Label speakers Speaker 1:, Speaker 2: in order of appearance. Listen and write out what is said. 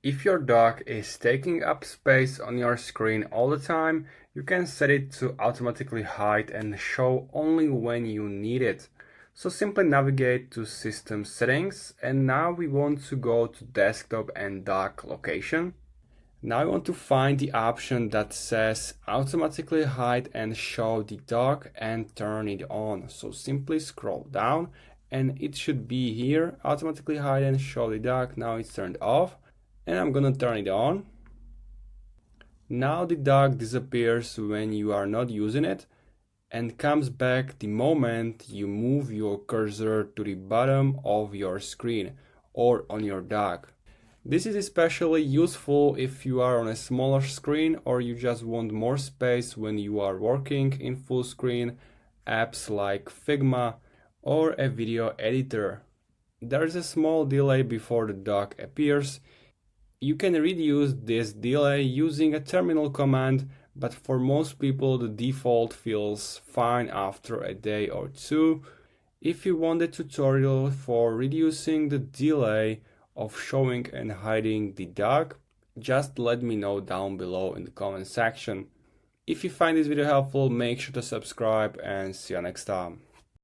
Speaker 1: If your dock is taking up space on your screen all the time, you can set it to automatically hide and show only when you need it. So simply navigate to System Settings, and now we want to go to Desktop and Dock Location. Now I want to find the option that says automatically hide and show the dock and turn it on. So simply scroll down and it should be here, automatically hide and show the dock. Now it's turned off and I'm gonna turn it on. Now the dock disappears when you are not using it and comes back the moment you move your cursor to the bottom of your screen or on your dock. This is especially useful if you are on a smaller screen or you just want more space when you are working in full screen apps like Figma or a video editor. There is a small delay before the dock appears. You can reduce this delay using a terminal command, but for most people the default feels fine after a day or two. If you want a tutorial for reducing the delay of showing and hiding the dock, just let me know down below in the comment section. If you find this video helpful, make sure to subscribe and see you next time.